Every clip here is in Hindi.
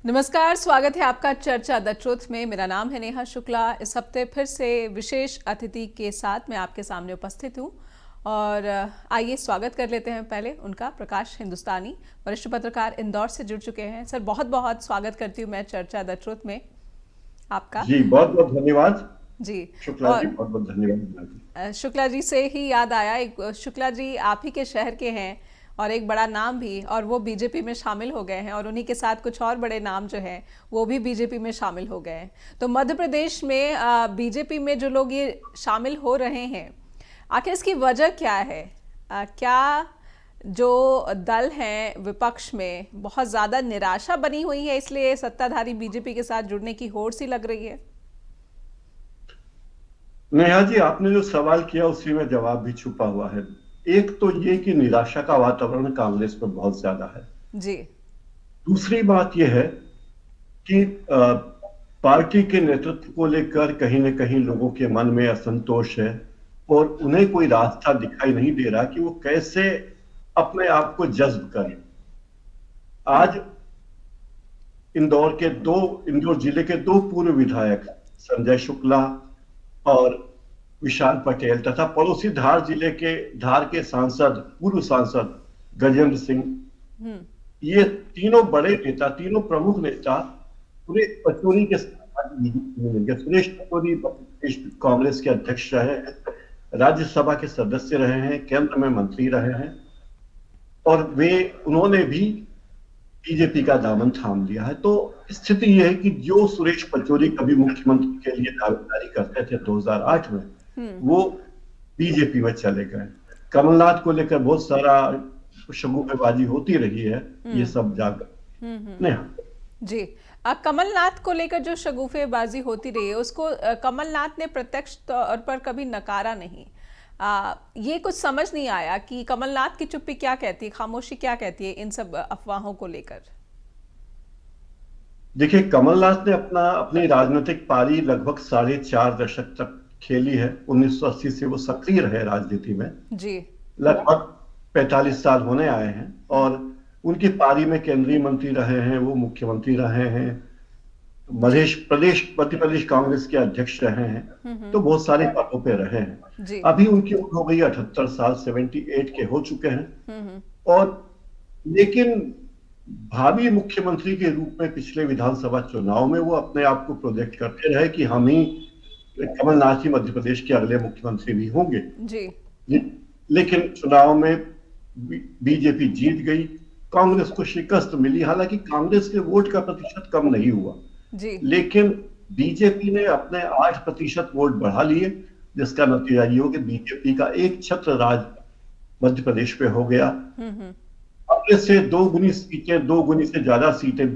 नमस्कार, स्वागत है आपका चर्चा द ट्रुथ में। मेरा नाम है नेहा शुक्ला। इस हफ्ते फिर से विशेष अतिथि के साथ मैं आपके सामने उपस्थित हूँ और आइए स्वागत कर लेते हैं पहले उनका। प्रकाश हिंदुस्तानी, वरिष्ठ पत्रकार, इंदौर से जुड़ चुके हैं। सर, बहुत बहुत स्वागत करती हूँ मैं चर्चा द ट्रुथ में आपका। जी बहुत बहुत धन्यवाद। जी। शुक्ला जी और बहुत बहुत धन्यवाद। शुक्ला जी से ही याद आया, एक शुक्ला जी आप ही के शहर के हैं और एक बड़ा नाम भी, और वो बीजेपी में शामिल हो गए हैं और उन्हीं के साथ कुछ और बड़े नाम जो हैं वो भी बीजेपी में शामिल हो गए हैं। तो मध्य प्रदेश में बीजेपी में जो लोग ये शामिल हो रहे हैं, आखिर इसकी वजह क्या है? क्या जो दल हैं विपक्ष में बहुत ज़्यादा निराशा बनी हुई है, इसलिए सत्ताधारी बीजेपी के साथ जुड़ने की होड़ सी लग रही है? नेहा जी, आपने जो सवाल किया उसी में जवाब भी छुपा हुआ है। एक तो ये कि निराशा का वातावरण कांग्रेस में बहुत ज्यादा है। जी। दूसरी बात यह है कि पार्टी के नेतृत्व को लेकर कहीं ना कहीं लोगों के मन में असंतोष है और उन्हें कोई रास्ता दिखाई नहीं दे रहा कि वो कैसे अपने आप को जज्ब करें। आज इंदौर जिले के दो पूर्व विधायक संजय शुक्ला और विशाल पटेल तथा पड़ोसी धार के पूर्व सांसद गजेंद्र सिंह, ये तीनों बड़े नेता, तीनों प्रमुख नेता सुरेश पचौरी के साथ बीजेपी में मिल गए। सुरेश पचौरी प्रदेश कांग्रेस के अध्यक्ष रहे हैं, राज्यसभा के सदस्य रहे हैं, केंद्र में मंत्री रहे हैं और उन्होंने भी बीजेपी का दामन थाम लिया है। तो स्थिति यह है कि जो सुरेश पचौरी कभी मुख्यमंत्री के लिए दावेदारी करते थे 2008 में, वो बीजेपी में चले गए। कमलनाथ को लेकर बहुत सारा शगुफेबाजी होती रही है, ये सब जाकर नहीं। जी। कमलनाथ को लेकर जो शगुफेबाजी होती रही है उसको कमलनाथ ने प्रत्यक्ष तौर पर कभी नकारा नहीं। ये कुछ समझ नहीं आया कि कमलनाथ की चुप्पी क्या कहती है, खामोशी क्या कहती है इन सब अफवाहों को लेकर। देखिए, कमलनाथ ने अपनी राजनीतिक पारी लगभग 4.5 दशक तक खेली है। 1980 से वो सक्रिय रहे राजनीति में। जी। लगभग 45 साल होने आए हैं और उनकी पारी में केंद्रीय मंत्री रहे हैं, वो मुख्यमंत्री रहे हैं, मध्य प्रदेश कांग्रेस के अध्यक्ष रहे हैं, तो बहुत सारे पदों पे रहे हैं। अभी उनकी उम्र हो गई 78 साल, 78 के हो चुके हैं। और लेकिन भावी मुख्यमंत्री के रूप में पिछले विधानसभा चुनाव में वो अपने आप को प्रोजेक्ट करते रहे कि हम ही, कमलनाथ ही मध्य प्रदेश के अगले मुख्यमंत्री भी होंगे। लेकिन चुनाव में बीजेपी जीत गई, कांग्रेस को शिकस्त मिली। हालांकि कांग्रेस के वोट का प्रतिशत कम नहीं हुआ, लेकिन बीजेपी ने अपने 8% वोट बढ़ा लिए, जिसका नतीजा ये हो कि बीजेपी का एक छत्र राज मध्य प्रदेश पे हो गया। कांग्रेस से 2 गुनी से ज्यादा सीटें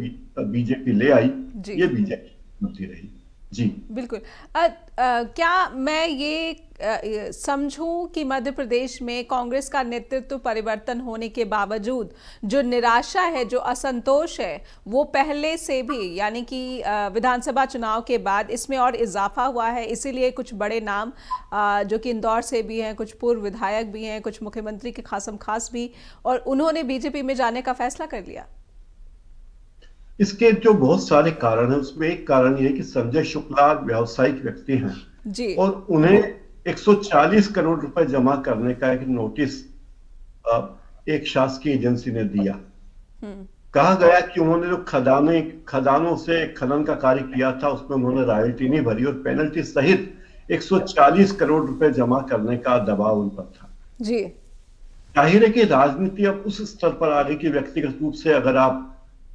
बीजेपी ले आई। ये बीजेपी होती रही। जी बिल्कुल। क्या मैं ये समझूं कि मध्य प्रदेश में कांग्रेस का नेतृत्व परिवर्तन होने के बावजूद जो निराशा है, जो असंतोष है, वो पहले से भी, यानी कि विधानसभा चुनाव के बाद इसमें और इजाफा हुआ है? इसीलिए कुछ बड़े नाम जो कि इंदौर से भी हैं, कुछ पूर्व विधायक भी हैं, कुछ मुख्यमंत्री के खासम खास भी, और उन्होंने बीजेपी में जाने का फैसला कर लिया। इसके जो बहुत सारे कारण हैं, उसमें एक कारण यह है कि संजय शुक्ला व्यावसायिक व्यक्ति हैं जी। और उन्हें 140 करोड़ रुपए जमा करने का एक नोटिस एक शासकीय एजेंसी ने दिया। कहा गया कि उन्होंने जो खदानों से खनन का कार्य किया था उसमें उन्होंने रॉयल्टी नहीं भरी और पेनल्टी सहित 140 करोड़ रुपए जमा करने का दबाव उन पर था। जी। जाहिर है कि राजनीति अब उस स्तर पर आ रही कि व्यक्तिगत रूप से अगर आप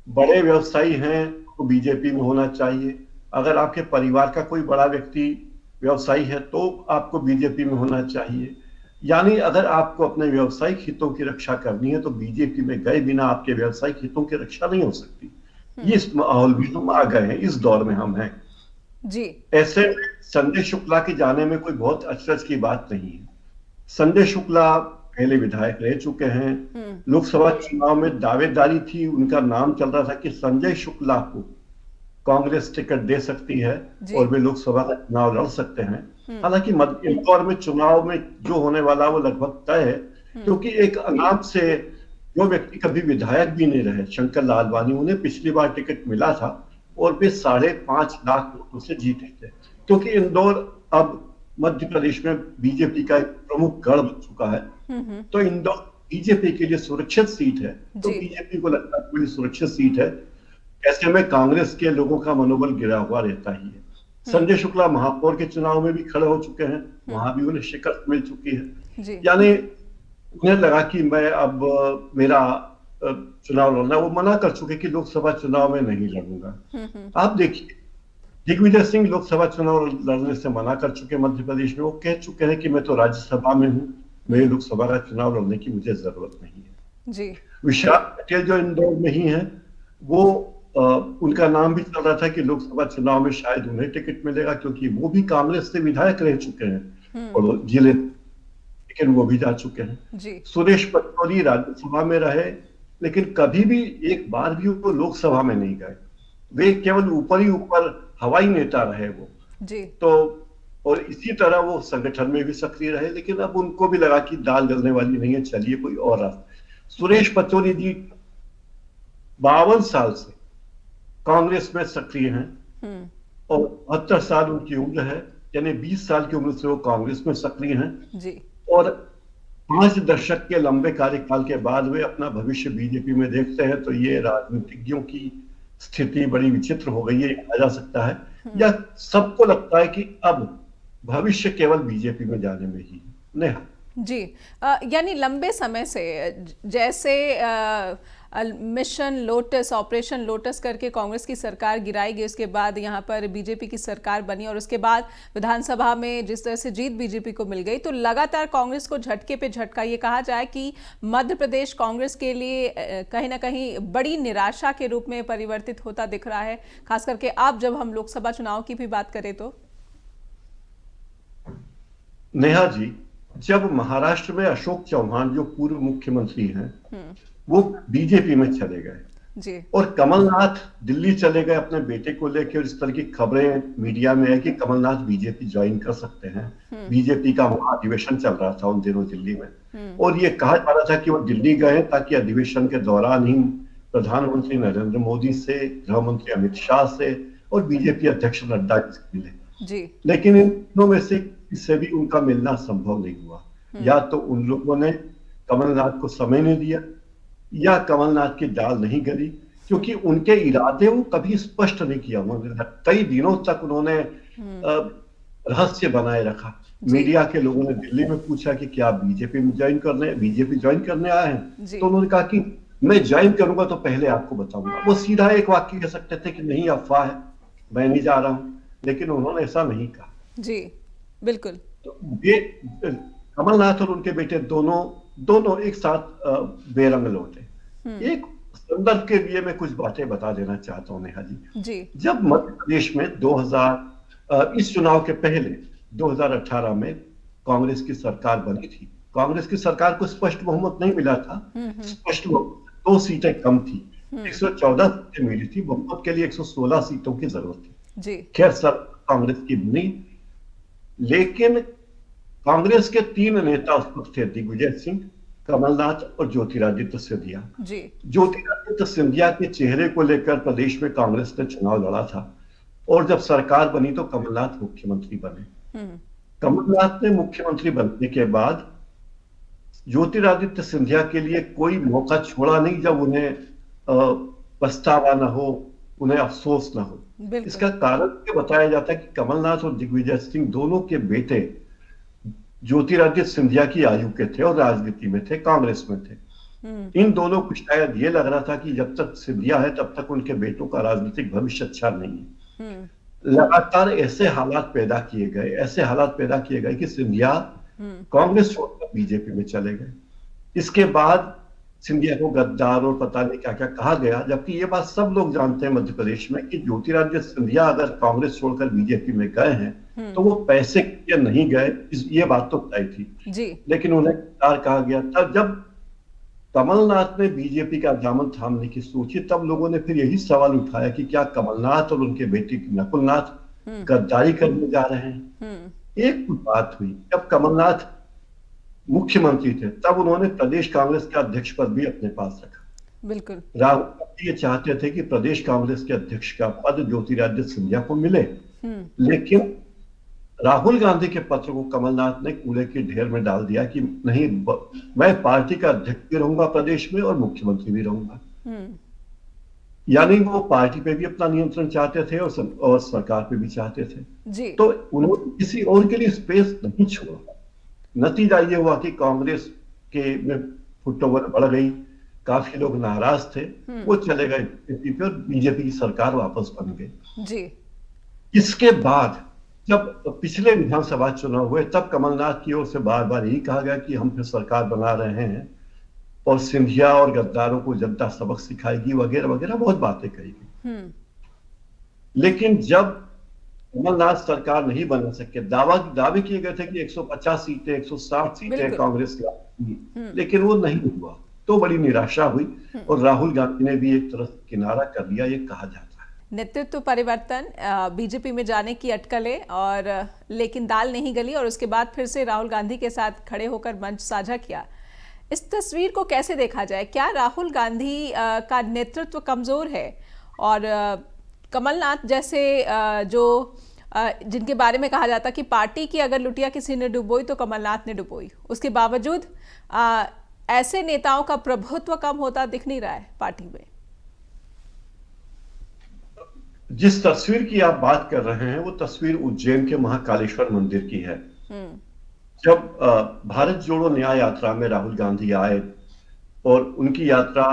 बड़े व्यवसायी हैं तो बीजेपी में होना चाहिए, अगर आपके परिवार का कोई बड़ा व्यक्ति व्यवसायी है तो आपको बीजेपी में होना चाहिए। यानी अगर आपको अपने व्यावसायिक हितों की रक्षा करनी है तो बीजेपी में गए बिना आपके व्यावसायिक हितों की रक्षा नहीं हो सकती। ये इस माहौल में हम आ गए हैं, इस दौर में हम हैं। जी। ऐसे में संजय शुक्ला के जाने में कोई बहुत अचरज की बात नहीं है। संजय शुक्ला पहले विधायक रह चुके हैं। लोकसभा चुनाव में दावेदारी थी, उनका नाम चल रहा था कि संजय शुक्ला को कांग्रेस टिकट दे सकती है और वे लोकसभा का चुनाव लड़ सकते हैं। हालांकि इंदौर में चुनाव में जो होने वाला वो लगभग तय है, क्योंकि एक अनाप से जो व्यक्ति कभी विधायक भी नहीं रहे, शंकर लालवानी, उन्हें पिछली बार टिकट मिला था और वे 5.5 लाख वोटों से जीते थे। क्योंकि इंदौर अब मध्य प्रदेश में बीजेपी का एक प्रमुख गढ़ बन चुका है, तो इंदौर बीजेपी के लिए सुरक्षित सीट है। तो बीजेपी को लगता है कोई सुरक्षित सीट है। ऐसे में कांग्रेस के लोगों का मनोबल गिरा हुआ रहता ही है। संजय शुक्ला महापौर के चुनाव में भी खड़े हो चुके हैं, वहां भी उन्हें शिकस्त मिल चुकी है। यानी उन्हें लगा कि मैं अब मेरा चुनाव लड़ना, वो मना कर चुके कि लोकसभा चुनाव में नहीं लड़ूंगा। आप देखिए, दिग्विजय सिंह लोकसभा चुनाव लड़ने से मना कर चुके मध्य प्रदेश में। वो कह चुके हैं कि मैं तो राज्यसभा में हूँ, मेरे लोकसभा का चुनाव लड़ने की मुझे जरूरत नहीं है जी। विशाल पटेल जो इंदौर में ही है, वो उनका नाम भी चल रहा था कि लोकसभा चुनाव में शायद उन्हें टिकट मिलेगा, क्योंकि वो भी कांग्रेस से विधायक रह चुके हैं और जिले, लेकिन वो भी जा चुके हैं। सुरेश पचौरी राज्यसभा में रहे, लेकिन कभी भी एक बार भी वो लोकसभा में नहीं गए। वे केवल ऊपर ही ऊपर हवाई नेता रहे वो जी। तो और इसी तरह वो संगठन में भी सक्रिय रहे, लेकिन अब उनको भी लगा कि दाल गलने वाली नहीं है, चलिए कोई और रास्ता। सुरेश पचौरी जी 52 साल से कांग्रेस में सक्रिय हैं और 72 साल उनकी उम्र है, यानी 20 साल की उम्र से वो कांग्रेस में सक्रिय हैं जी। और 5 दशक के लंबे कार्यकाल के बाद वे अपना भविष्य बीजेपी में देखते हैं। तो ये राजनीतिज्ञों की स्थिति बड़ी विचित्र हो गई है, कहा जा सकता है, या सबको लगता है कि अब भविष्य केवल बीजेपी में जाने में ही। नेहा जी, यानी लंबे समय से जैसे मिशन लोटस, ऑपरेशन लोटस करके कांग्रेस की सरकार गिराई गई, उसके बाद यहाँ पर बीजेपी की सरकार बनी और उसके बाद विधानसभा में जिस तरह से जीत बीजेपी को मिल गई, तो लगातार कांग्रेस को झटके पे झटका, ये कहा जाए कि मध्य प्रदेश कांग्रेस के लिए कहीं ना कहीं बड़ी निराशा के रूप में परिवर्तित होता दिख रहा है, खास करके आप जब हम लोकसभा चुनाव की भी बात करें तो। नेहा जी, जब महाराष्ट्र में अशोक चौहान जो पूर्व मुख्यमंत्री हैं वो बीजेपी में चले गए जी, और कमलनाथ दिल्ली चले गए अपने बेटे को लेकर, इस तरह की खबरें मीडिया में है कि कमलनाथ बीजेपी ज्वाइन कर सकते हैं। बीजेपी का अधिवेशन चल रहा था उन दिनों दिल्ली में, और ये कहा जा रहा था कि वो दिल्ली गए ताकि अधिवेशन के दौरान ही प्रधानमंत्री नरेंद्र मोदी से, गृह मंत्री अमित शाह से और बीजेपी अध्यक्ष नड्डा से मिले जी। लेकिन इन दोनों में से किसी भी उनका मिलना संभव नहीं हुआ। या तो उन लोगों ने कमलनाथ को समय नहीं दिया, या कमलनाथ की दाल नहीं गली, क्योंकि उनके इरादे वो कभी स्पष्ट नहीं किया। उन्होंने कई दिनों तक उन्होंने रहस्य बनाए रखा। मीडिया के लोगों ने दिल्ली में पूछा कि क्या बीजेपी ज्वाइन करने आए हैं, तो उन्होंने कहा कि मैं ज्वाइन करूंगा तो पहले आपको बताऊंगा। वो सीधा एक वाक्य कह सकते थे कि नहीं, अफवाह है, मैं नहीं जा रहा हूं, लेकिन उन्होंने ऐसा नहीं कहा जी। बिल्कुल। तो ये कमलनाथ और उनके बेटे दोनों एक साथ बेरंग लौटे। एक संदर्भ के लिए मैं कुछ बातें बता देना चाहता हूं नेहा जी। जब मध्य प्रदेश में इस चुनाव के पहले 2018 में कांग्रेस की सरकार बनी थी, कांग्रेस की सरकार को स्पष्ट बहुमत नहीं मिला था। स्पष्ट बहुमत 2 सीटें कम थी, 114 सीटें मिली थी, बहुमत के लिए 116 सीटों की जरूरत थी। खैर सर कांग्रेस की बनी, लेकिन कांग्रेस के 3 नेता उस वक्त थे, दिग्विजय सिंह, कमलनाथ और ज्योतिरादित्य सिंधिया। ज्योतिरादित्य सिंधिया के चेहरे को लेकर प्रदेश में कांग्रेस ने चुनाव लड़ा था, और जब सरकार बनी तो कमलनाथ मुख्यमंत्री बने। कमलनाथ ने मुख्यमंत्री बनने के बाद ज्योतिरादित्य सिंधिया के लिए कोई मौका छोड़ा नहीं जब उन्हें पछतावा न हो, उन्हें अफसोस न हो। इसका कारण ये बताया जाता है कि कमलनाथ और दिग्विजय सिंह दोनों के बेटे ज्योतिरादित्य सिंधिया की आयु के थे और राजनीति में थे, कांग्रेस में थे। इन दोनों को शायद ये लग रहा था कि जब तक सिंधिया है तब तक उनके बेटों का राजनीतिक भविष्य अच्छा नहीं है। लगातार ऐसे हालात पैदा किए गए कि सिंधिया कांग्रेस छोड़कर बीजेपी में चले गए। इसके बाद सिंधिया को गद्दार और पता नहीं क्या क्या कहा गया, जबकि ये बात सब लोग जानते हैं मध्य प्रदेश में कि ज्योतिरादित्य सिंधिया अगर कांग्रेस छोड़कर बीजेपी में गए हैं तो वो पैसे के लिए नहीं गए, ये बात तो तय थी जी। लेकिन उन्हें गद्दार कहा गया। तब जब कमलनाथ ने बीजेपी का दामन थामने की सोची, तब लोगों ने फिर यही सवाल उठाया कि क्या कमलनाथ और उनके बेटे नकुलनाथ गद्दारी करने जा रहे हैं। एक बात हुई, जब कमलनाथ मुख्यमंत्री थे तब उन्होंने प्रदेश कांग्रेस के अध्यक्ष पद भी अपने पास रखा। बिल्कुल। राहुल गांधी ये चाहते थे कि प्रदेश कांग्रेस के अध्यक्ष का पद ज्योतिरादित्य सिंधिया को मिले, लेकिन राहुल गांधी के पत्र को कमलनाथ ने कूड़े के ढेर में डाल दिया कि नहीं, मैं पार्टी का अध्यक्ष भी रहूंगा प्रदेश में और मुख्यमंत्री भी रहूंगा। यानी वो पार्टी पे भी अपना नियंत्रण चाहते थे और सरकार पे भी चाहते थे जी। तो उन्होंने किसी और के लिए स्पेस नहीं छोड़ा। नतीजा ये हुआ कि कांग्रेस के में फुटओवर बढ़ गई, काफी लोग नाराज थे, वो चले गए बीजेपी पे और बीजेपी की सरकार वापस बन गई जी। इसके बाद जब पिछले विधानसभा चुनाव हुए तब कमलनाथ की ओर से बार बार यही कहा गया कि हम फिर सरकार बना रहे हैं और सिंधिया और गद्दारों को जनता सबक सिखाएगी वगैरह वगैरह बहुत बातें कही गई। लेकिन जब कमलनाथ सरकार नहीं बना सके, दावे किए गए थे कि 150 सीटें 160 सीटें कांग्रेस की, लेकिन वो नहीं हुआ तो बड़ी निराशा हुई और राहुल गांधी ने भी एक तरह से किनारा कर लिया, ये कहा जाता है। नेतृत्व परिवर्तन, बीजेपी में जाने की अटकलें और लेकिन दाल नहीं गली और उसके बाद फिर से राहुल गांधी के साथ खड़े होकर मंच साझा किया। इस तस्वीर को कैसे देखा जाए? क्या राहुल गांधी का नेतृत्व कमजोर है और कमलनाथ जैसे जो जिनके बारे में कहा जाता कि पार्टी की अगर लुटिया किसी ने डुबोई तो कमलनाथ ने डुबोई, उसके बावजूद ऐसे नेताओं का प्रभुत्व कम होता दिख नहीं रहा है पार्टी में? जिस तस्वीर की आप बात कर रहे हैं वो तस्वीर उज्जैन के महाकालेश्वर मंदिर की है। जब भारत जोड़ो न्याय यात्रा में राहुल गांधी आए और उनकी यात्रा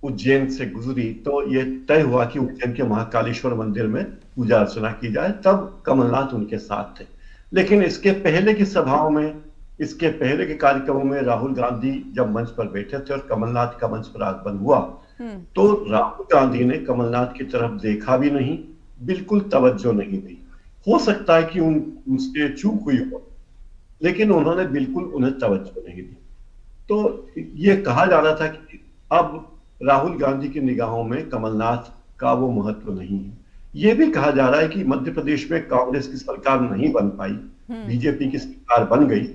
उज्जैन से गुजरी तो ये तय हुआ कि उज्जैन के महाकालेश्वर मंदिर में पूजा अर्चना की जाए, तब कमलनाथ उनके साथ थे। लेकिन इसके पहले की सभाओं में, इसके पहले के कार्यक्रमों में राहुल गांधी जब मंच पर बैठे थे और कमलनाथ का मंच पर आगमन हुआ तो राहुल गांधी ने कमलनाथ की तरफ देखा भी नहीं, बिल्कुल तवज्जो नहीं दी। हो सकता है कि उनसे चूक हुई हो, लेकिन उन्होंने बिल्कुल उन्हें तवज्जो नहीं दी। तो ये कहा जा रहा था कि अब राहुल गांधी की निगाहों में कमलनाथ का वो महत्व नहीं है। ये भी कहा जा रहा है कि मध्य प्रदेश में कांग्रेस की सरकार नहीं बन पाई, बीजेपी की सरकार बन गई।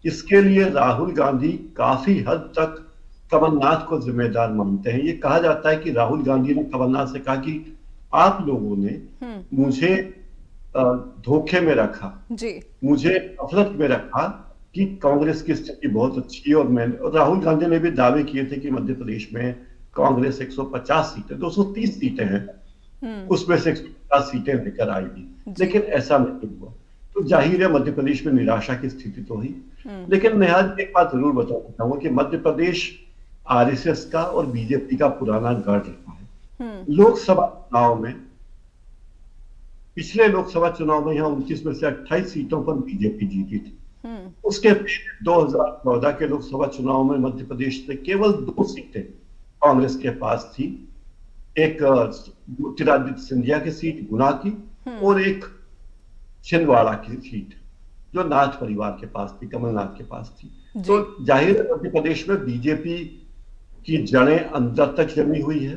इसके लिए राहुल गांधी काफी हद तक कमलनाथ को जिम्मेदार मानते हैं। ये कहा जाता है कि राहुल गांधी ने कमलनाथ से कहा कि आप लोगों ने मुझे धोखे में रखा जी, मुझे गफलत में रखा कि कांग्रेस की स्थिति बहुत अच्छी है और राहुल गांधी ने भी दावे किए थे कि मध्य प्रदेश में कांग्रेस 150 सीटें 230 सीटें हैं, उसमें से 150 सीटें लेकर आएगी, लेकिन ऐसा नहीं हुआ। तो जाहिर है मध्य प्रदेश में निराशा की स्थिति तो हुई। लेकिन निहाल एक बात जरूर बताना चाहूंगा कि मध्य प्रदेश आरएसएस का और बीजेपी का पुराना गढ़ रहा है। लोकसभा चुनाव में, पिछले लोकसभा चुनाव में यहाँ 29 में से 28 सीटों पर बीजेपी जीती थी। उसके 2014 के लोकसभा चुनाव में मध्य प्रदेश से केवल 2 सीटें कांग्रेस के पास थी, एक ज्योतिरादित्य सिंधिया की सीट गुना की और एक छिंदवाड़ा की सीट जो नाथ परिवार के पास थी, कमलनाथ के पास थी। तो जाहिर है मध्य प्रदेश में बीजेपी की जड़ें अंदर तक जमी हुई है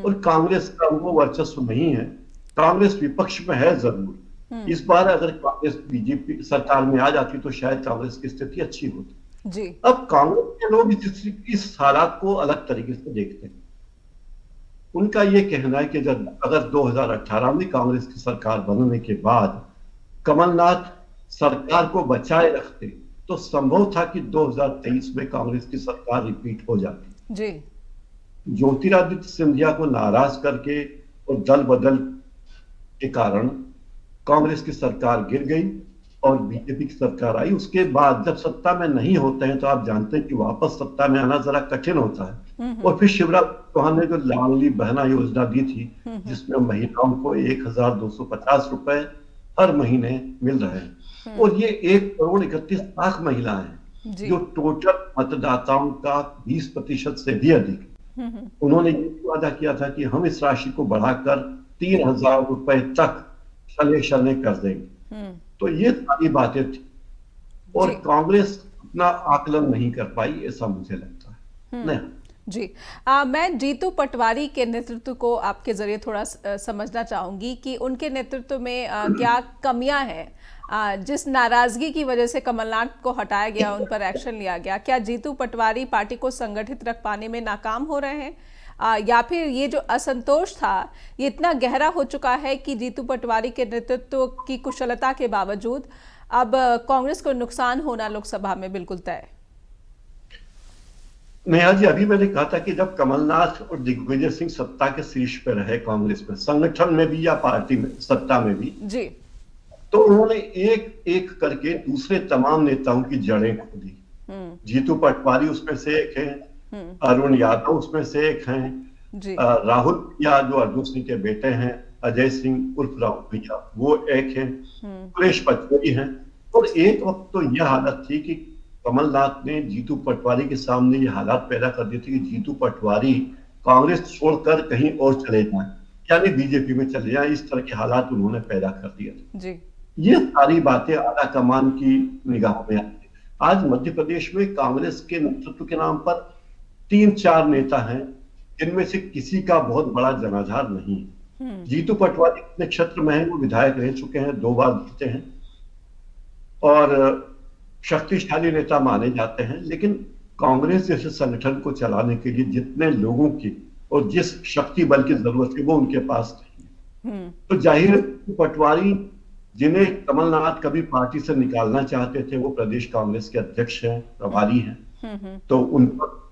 और कांग्रेस का वो वर्चस्व नहीं है। कांग्रेस विपक्ष में है जरूर। इस बार अगर कांग्रेस बीजेपी सरकार में आ जाती तो शायद कांग्रेस की स्थिति अच्छी होती जी। अब कांग्रेस के लोग इस हालात को अलग तरीके से देखते हैं। उनका यह कहना है कि जब अगर 2018 में कांग्रेस की सरकार बनने के बाद कमलनाथ सरकार को बचाए रखते तो संभव था कि 2023 में कांग्रेस की सरकार रिपीट हो जाती जी। ज्योतिरादित्य सिंधिया को नाराज करके और दल बदल के कारण कांग्रेस की सरकार गिर गई और बीजेपी की सरकार आई। उसके बाद जब सत्ता में नहीं होते हैं तो आप जानते हैं कि वापस सत्ता में आना जरा कठिन होता है। और फिर शिवराज चौहान ने जो लाडली बहना योजना दी थी जिसमें महिलाओं को 1250 रुपए हर महीने मिल रहे हैं और ये 1,31,00,000 महिलाएं हैं जो टोटल मतदाताओं का 20% से भी अधिक। उन्होंने ये वादा किया था कि हम इस राशि को बढ़ाकर 3,000 रुपए तक शले कर देंगे। तो ये सारी बातें थी और कांग्रेस अपना आकलन नहीं कर पाई, ऐसा मुझे लगता है। नहीं जी। मैं जीतू पटवारी के नेतृत्व को आपके जरिए थोड़ा समझना चाहूंगी कि उनके नेतृत्व में क्या कमियां हैं जिस नाराजगी की वजह से कमलनाथ को हटाया गया, उन पर एक्शन लिया गया, क्या जीतू पटवारी पार्टी को संगठित रख पाने में नाकाम हो रहे हैं? या फिर ये जो असंतोष था ये इतना गहरा हो चुका है कि जीतू पटवारी के नेतृत्व की कुशलता के बावजूद अब कांग्रेस को नुकसान होना लोकसभा में बिल्कुल तय है? नेहा जी, अभी मैंने कहा था कि जब कमलनाथ और दिग्विजय सिंह सत्ता के शीर्ष पर रहे कांग्रेस में, संगठन में भी या पार्टी में, सत्ता में भी जी, तो उन्होंने एक एक करके दूसरे तमाम नेताओं की जड़ें खोदी। जीतू पटवारी उसमें से एक है, अरुण यादव उसमें से एक हैं, जी, राहुल भैया जो अर्जुन सिंह के बेटे हैं, अजय सिंह उर्फ राहुल भैया वो एक हैं, सुरेश पचौरी हैं। और एक वक्त तो यह हालत थी कि कमलनाथ ने जीतू पटवारी के सामने ये हालात पैदा कर दिए थे कि जीतू पटवारी कांग्रेस छोड़कर कहीं और चले जाएं, यानी बीजेपी में चले जाएं। इस तरह के हालात उन्होंने पैदा कर दिए थे। जी, ये सारी बातें आला कमान की निगाहों में आती है। आज मध्य प्रदेश में कांग्रेस के नेतृत्व के नाम पर 3-4 नेता हैं, जिनमें से किसी का बहुत बड़ा जनाधार नहीं है। जीतू पटवारी अपने क्षेत्र में है, वो विधायक रह चुके हैं, 2 बार जीते हैं और शक्तिशाली नेता माने जाते हैं। लेकिन कांग्रेस जैसे संगठन को चलाने के लिए जितने लोगों की और जिस शक्ति बल की जरूरत है वो उनके पास नहीं है। तो जाहिर पटवारी, जिन्हें कमलनाथ कभी पार्टी से निकालना चाहते थे, वो प्रदेश कांग्रेस के अध्यक्ष हैं, प्रभारी हैं, तो उन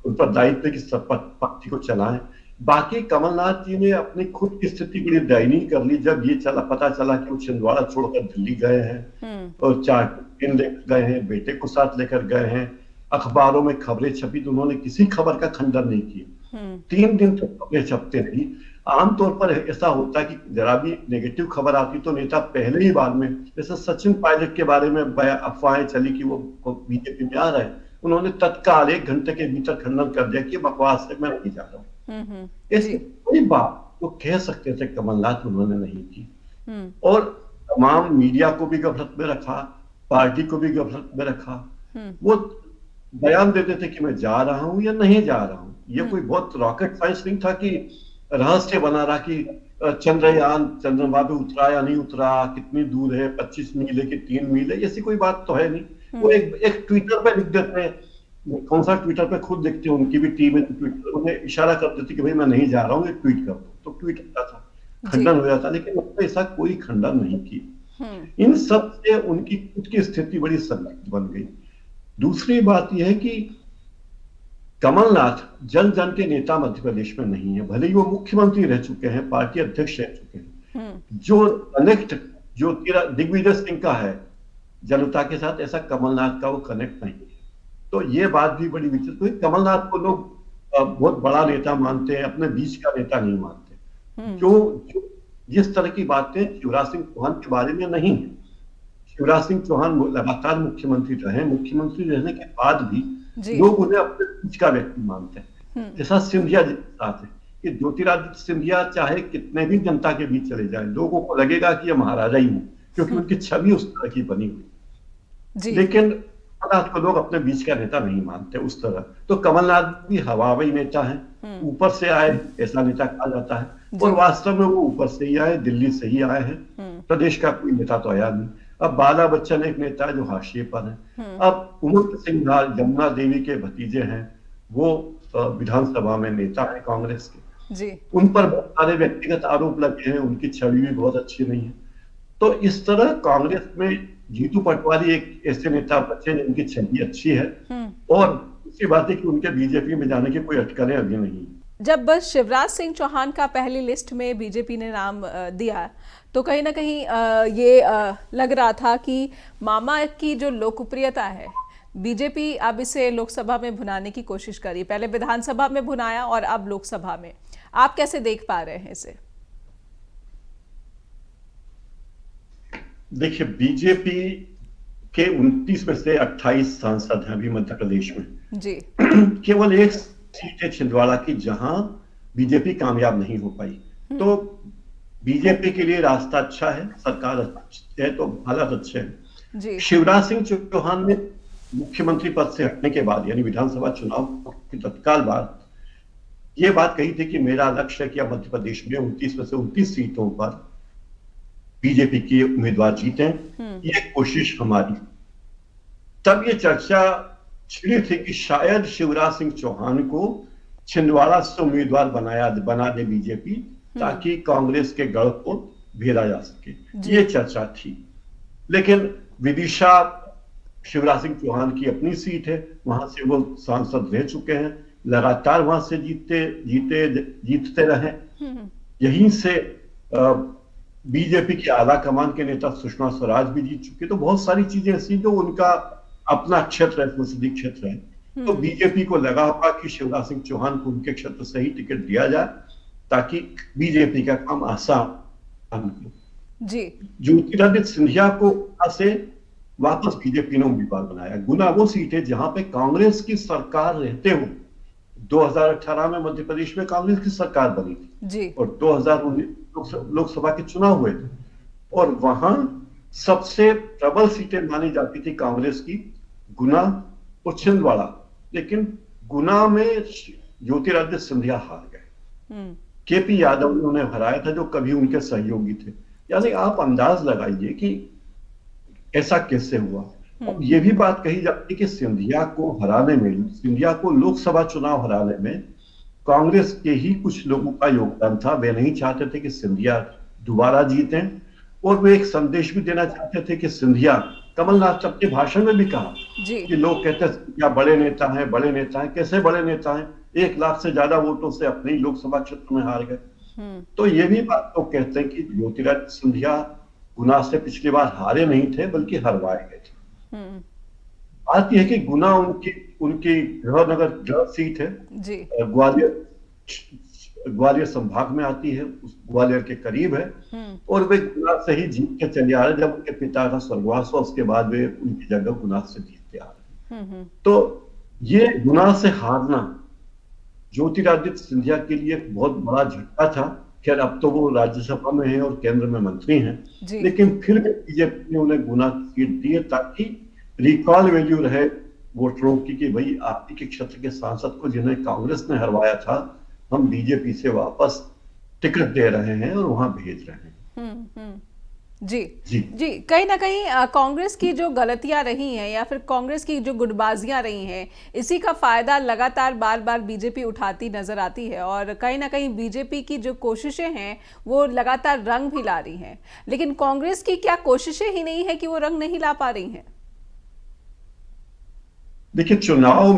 पर दायित्व है कि सब पार्टी को चलाएं। बाकी कमलनाथ जी ने अपनी खुद की स्थिति बड़ी दयनीय कर ली जब ये पता चला कि वो छिंदवाड़ा छोड़कर दिल्ली गए हैं और 4 दिन लेकर गए हैं, बेटे को साथ लेकर गए हैं। अखबारों में खबरें छपी तो उन्होंने किसी खबर का खंडन नहीं किया। 3 दिन तक खबरें छपते रही। आमतौर पर ऐसा होता है कि जरा भी नेगेटिव खबर आती तो नेता पहले ही बाद में, जैसे सचिन पायलट के बारे में अफवाहें चली कि वो बीजेपी में आ रहे हैं, उन्होंने तत्काल 1 घंटे के भीतर खंडन कर दिया कि बकवास है, मैं नहीं जा रहा हूँ। ऐसी कोई बात वो कह सकते थे कमलनाथ, उन्होंने नहीं की। और तमाम मीडिया को भी गफलत में रखा, पार्टी को भी गफलत में रखा। वो बयान देते थे कि मैं जा रहा हूं या नहीं जा रहा हूं। ये कोई बहुत रॉकेट साइंस नहीं था कि रहस्य बना रहा कि चंद्रयान चंद्रमा पे उतरा या नहीं उतरा, कितनी दूर है, 25 मील है कि 3 मील है, ऐसी कोई बात तो है नहीं। वो एक ट्विटर पे लिख देते हैं, कौन सा ट्विटर पे खुद लिखते हैं, उनकी भी टीम है, ट्विटर उन्हें इशारा कर देती कि भाई मैं नहीं जा रहा हूँ, एक ट्वीट कर दो, तो ट्वीट होता था, खंडन हो जाता। लेकिन उन्होंने ऐसा कोई खंडन नहीं किया। इन सब से उनकी खुद की स्थिति बड़ी संदिग्ध बन गई। दूसरी बात यह है कि कमलनाथ जन जन के नेता मध्य प्रदेश में नहीं है। भले ही वो मुख्यमंत्री रह चुके हैं, पार्टी अध्यक्ष रह चुके हैं, जो कनेक्ट जो दिग्विजय सिंह का है जनता के साथ, ऐसा कमलनाथ का वो कनेक्ट नहीं है। तो ये बात भी बड़ी विचित्र हुई। कमलनाथ को लोग बहुत बड़ा नेता मानते हैं, अपने बीच का नेता नहीं मानते। जो जिस तरह की बातें शिवराज सिंह चौहान के बारे में नहीं है। शिवराज सिंह चौहान लगातार मुख्यमंत्री रहे, मुख्यमंत्री रहने के बाद भी लोग उन्हें अपने बीच का व्यक्ति मानते हैं। जैसा सिंधिया जी के साथ है कि ज्योतिरादित्य सिंधिया चाहे कितने भी जनता के बीच चले जाए, लोगों को लगेगा कि ये महाराजा ही है, क्योंकि उनकी छवि उस तरह की बनी हुई। लेकिन कमलनाथ को लोग अपने बीच का नेता नहीं मानते उस तरह। तो कमलनाथ भी हवाई नेता है, ऊपर से आए ऐसा नेता कहा जाता है, और वास्तव में वो ऊपर से ही आए, दिल्ली से ही आए हैं। प्रदेश का कोई नेता तो आया नहीं। अब बाला बच्चन एक नेता है जो हाशिए पर है। अब उमंग सिंघाल जमुना देवी के भतीजे हैं, वो विधानसभा में नेता है कांग्रेस के। उन पर बहुत सारे व्यक्तिगत आरोप लगे हैं, उनकी छवि भी बहुत अच्छी नहीं है। तो इस तरह कांग्रेस में जीतू पटवारी एक ऐसे नेता बचे जिनकी छवि अच्छी है, और दूसरी बात है कि उनके बीजेपी में जाने की कोई अटकलें अभी नहीं। जब शिवराज सिंह चौहान का पहली लिस्ट में बीजेपी ने नाम दिया तो कहीं ना कहीं ये लग रहा था कि मामा की जो लोकप्रियता है, बीजेपी अब इसे लोकसभा में भुनाने की कोशिश करी। पहले विधानसभा में भुनाया और अब लोकसभा में। आप कैसे देख पा रहे हैं इसे? देखिए, बीजेपी के 29 में से 28 सांसद हैं अभी मध्य प्रदेश में जी। केवल एक सीट है छिंदवाड़ा की जहां बीजेपी कामयाब नहीं हो पाई। तो बीजेपी के लिए रास्ता अच्छा है, सरकार अच्छी है तो हालात अच्छे हैं। शिवराज सिंह चौहान ने मुख्यमंत्री पद से हटने के बाद, यानी विधानसभा चुनाव के तत्काल बाद, ये बात कही थी कि मेरा लक्ष्य है कि अब मध्य प्रदेश में 29 में से 29 सीटों पर बीजेपी के उम्मीदवार जीते, ये कोशिश हमारी। तब ये चर्चा छिड़ी थी कि शायद शिवराज सिंह चौहान को छिंदवाड़ा से उम्मीदवार बना दे बीजेपी, ताकि कांग्रेस के गढ़ को घेरा जा सके, ये चर्चा थी। लेकिन विदिशा शिवराज सिंह चौहान की अपनी सीट है, वहां से वो सांसद रह चुके हैं, लगातार वहां से जीतते रहे। यहीं से बीजेपी की आला कमान के नेता सुषमा स्वराज भी जीत चुके। तो बहुत सारी चीजें ऐसी जो उनका अपना क्षेत्र है, संसदीय क्षेत्र है। तो बीजेपी को लगा होगा कि शिवराज सिंह चौहान को उनके क्षेत्र से ही टिकट दिया जाए, ताकि बीजेपी का काम आसान हो। जी, ज्योतिरादित्य सिंधिया को से वापस बीजेपी ने उम्मीदवार बनाया। गुना वो सीट है जहां पे कांग्रेस की सरकार रहते हुए 2018 में मध्य प्रदेश में कांग्रेस की सरकार बनी थी जी, और 2019 लोकसभा के चुनाव हुए थे, और वहां सबसे प्रबल सीटें मानी जाती थी कांग्रेस की गुना और छिंदवाड़ा। लेकिन गुना में ज्योतिरादित्य सिंधिया हार गए, केपी यादव ने उन्हें हराया था, जो कभी उनके सहयोगी थे। यानी आप अंदाज लगाइए कि ऐसा कैसे हुआ। अब ये भी बात कही जाती है कि सिंधिया को लोकसभा चुनाव हराने में कांग्रेस के ही कुछ लोगों का योगदान था। वे नहीं चाहते थे कि सिंधिया दोबारा जीतें, और वे एक संदेश भी देना चाहते थे कि सिंधिया, कमलनाथ अपने भाषण में भी कहा कि लोग कहते हैं सिंधिया बड़े नेता हैं। कैसे बड़े नेता हैं? 1 लाख से ज्यादा वोटों से अपने ही लोकसभा क्षेत्र में हार गए। तो ये भी बात लोग कहते हैं कि ज्योतिरादित्य सिंधिया गुना से पिछली बार हारे नहीं थे, बल्कि हरवाए गए थे। बात यह है कि गुना उनकी गृह सीट है, ग्वालियर संभाग में आती है, उस ग्वालियर के करीब है, और वे गुना से ही जीत के चले आ रहे। जब उनके पिता का स्वर्गवास हुआ, उसके बाद वे उनकी जगह गुना से जीतते आ रहे। तो ये गुना से हारना ज्योतिरादित्य सिंधिया के लिए बहुत बड़ा झटका था। खैर, अब तो वो राज्यसभा में है और केंद्र में मंत्री हैं, लेकिन फिर भी बीजेपी ने उन्हें गुना की सीट दी है, ताकि रिकॉल वैल्यू रहे वोटरों की कि भाई आपके के क्षेत्र के सांसद को जिन्हें कांग्रेस ने हरवाया था, हम बीजेपी से वापस टिकट दे रहे हैं और वहां भेज रहे हैं। जी जी जी, कहीं ना कहीं कांग्रेस की जो गलतियां रही हैं या फिर कांग्रेस की जो गुटबाजियां रही हैं, इसी का फायदा लगातार बार बार बीजेपी उठाती नजर आती है, और कहीं ना कहीं बीजेपी की जो कोशिशें हैं वो लगातार रंग भी ला रही हैं। लेकिन कांग्रेस की क्या कोशिशें ही नहीं है कि वो रंग नहीं ला पा रही हैं? देखिए, चुनाव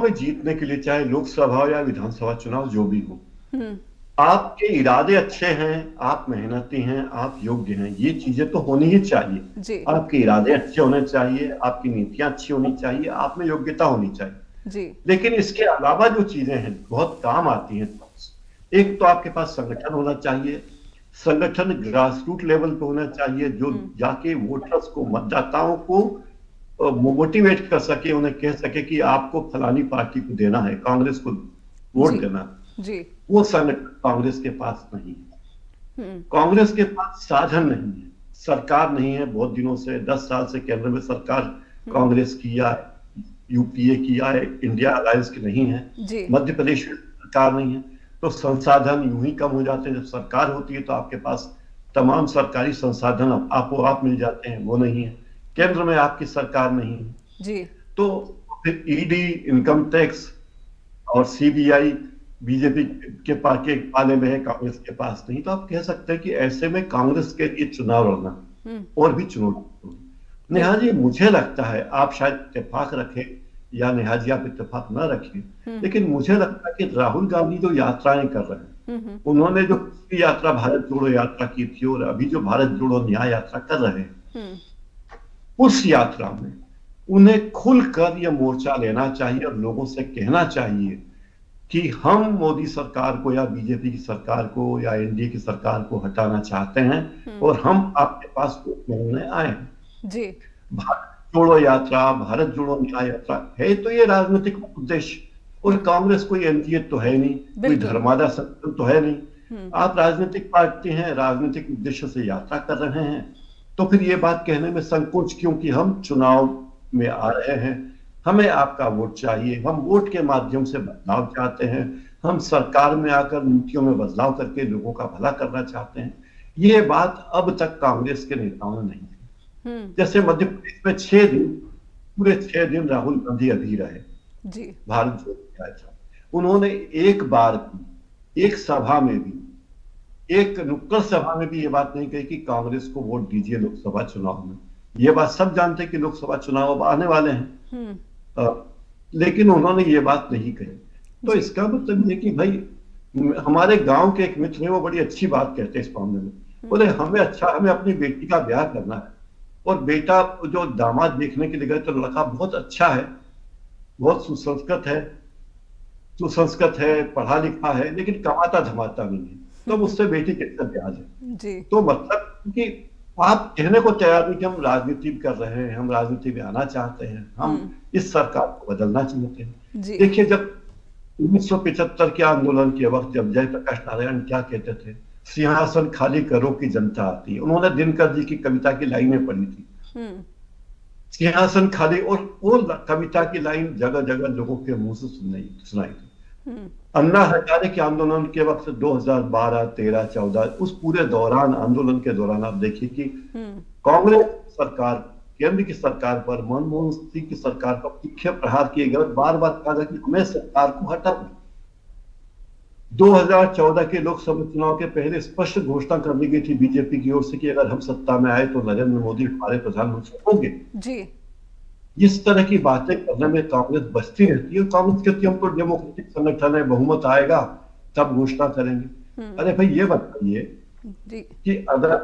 में जीतने के लिए, चाहे लोकसभा या विधानसभा चुनाव जो भी हो, आपके इरादे अच्छे हैं, आप मेहनती हैं, आप योग्य हैं, ये चीजें तो होनी ही चाहिए। आपके इरादे अच्छे होने चाहिए, आपकी नीतियां अच्छी होनी चाहिए, आप में योग्यता होनी चाहिए। लेकिन इसके अलावा जो चीजें हैं बहुत काम आती हैं। एक तो आपके पास संगठन होना चाहिए, संगठन ग्रासरूट लेवल पे होना चाहिए, जो जाके वोटर्स को, मतदाताओं को मोटिवेट कर सके, उन्हें कह सके कि आपको फलानी पार्टी को देना है, कांग्रेस को वोट देना। वो संगठन कांग्रेस के पास नहीं है। कांग्रेस के पास साधन नहीं है, सरकार नहीं है बहुत दिनों से, 10 साल से केंद्र में सरकार कांग्रेस की या यूपीए की या इंडिया अलायंस की नहीं है। मध्य प्रदेश में सरकार नहीं है, तो संसाधन यूं ही कम हो जाते हैं। जब सरकार होती है तो आपके पास तमाम सरकारी संसाधन आपको आप मिल जाते हैं, वो नहीं है। केंद्र में आपकी सरकार नहीं है, तो फिर ईडी, इनकम टैक्स और सीबीआई बीजेपी के पाले में है, कांग्रेस के पास नहीं। तो आप कह सकते हैं कि ऐसे में कांग्रेस के लिए चुनाव लड़ना और भी चुनौती। नेहा जी, मुझे लगता है, आप शायद इत्तेफाक रखें या नेहा जी आप इत्तेफाक ना रखें, लेकिन मुझे लगता है कि राहुल गांधी जो यात्राएं कर रहे हैं, उन्होंने जो यात्रा भारत जोड़ो यात्रा की थी और अभी जो भारत जोड़ो न्याय यात्रा कर रहे हैं, उस यात्रा में उन्हें खुलकर यह मोर्चा लेना चाहिए और लोगों से कहना चाहिए कि हम मोदी सरकार को या बीजेपी की सरकार को या एनडीए की सरकार को हटाना चाहते हैं और हम आपके पास वोट मांगने आए हैं। भारत जोड़ो यात्रा, भारत जोड़ो न्याय यात्रा है तो ये राजनीतिक उद्देश्य, और कांग्रेस कोई एनडीए तो है नहीं, कोई धर्मादा संगठन तो है नहीं। आप राजनीतिक पार्टी हैं, राजनीतिक उद्देश्य से यात्रा कर रहे हैं, तो फिर ये बात कहने में संकोच क्यों कि हम चुनाव में आ रहे हैं, हमें आपका वोट चाहिए, हम वोट के माध्यम से बदलाव चाहते हैं, हम सरकार में आकर नीतियों में बदलाव करके लोगों का भला करना चाहते हैं। ये बात अब तक कांग्रेस के नेताओं ने नहीं की। हम्म। जैसे मध्य प्रदेश में 6 दिन, पूरे 6 दिन राहुल गांधी अधीर रहे जी। भारत जोड़ो यात्रा। उन्होंने एक बार भी, एक सभा में भी, एक नुक्कड़ सभा में भी ये बात नहीं कही कि कांग्रेस को वोट दीजिए लोकसभा चुनाव में। ये बात सब जानते हैं कि लोकसभा चुनाव अब आने वाले हैं, लेकिन उन्होंने ये बात नहीं कही। तो जी। इसका मतलब ये कि भाई, हमारे गांव के एक मित्र हैं, वो बड़ी अच्छी बात कहते हैं इस मामले में। बोले हमें अपनी बेटी का ब्याह करना है, और बेटा जो दामाद देखने के लिए गए तो लड़का बहुत अच्छा है, बहुत सुसंस्कृत है, पढ़ा लिखा है, लेकिन कमाता धमाता नहीं है, तो उससे बेटी कैसे ब्याह है। जी। तो मतलब कि आप कहने को तैयार नहीं कि हम राजनीति कर रहे हैं, हम राजनीति में आना चाहते हैं, हम इस सरकार को बदलना चाहते हैं। देखिए, जब 1975 के आंदोलन के वक्त जब जयप्रकाश नारायण क्या कहते थे, सिंहासन खाली करो कि जनता आती है। उन्होंने दिनकर जी की कविता की लाइनें पढ़ी थी, सिंहासन खाली, और वो कविता की लाइन जगह जगह लोगों के मुंह से सुनाई थी। अन्ना हजारे के आंदोलन के वक्त 2012, 13, 14, उस पूरे दौरान, आंदोलन के दौरान आप देखिए कि कांग्रेस सरकार, केंद्र की सरकार पर, मनमोहन सिंह की सरकार पर तीखे प्रहार किए गए, बार बार कहा गया कि हमें सरकार को हटाओ। 2014 के लोकसभा चुनाव के पहले स्पष्ट घोषणा कर दी गई थी बीजेपी की ओर से कि अगर हम सत्ता में आए तो नरेंद्र मोदी हमारे प्रधानमंत्री होंगे। जी। इस तरह की बातें करने में कांग्रेस बचती रहती है। कांग्रेस कहती है हम तो डेमोक्रेटिक संगठन है, बहुमत आएगा तब घोषणा करेंगे। अरे भाई, ये बताइए कि अगर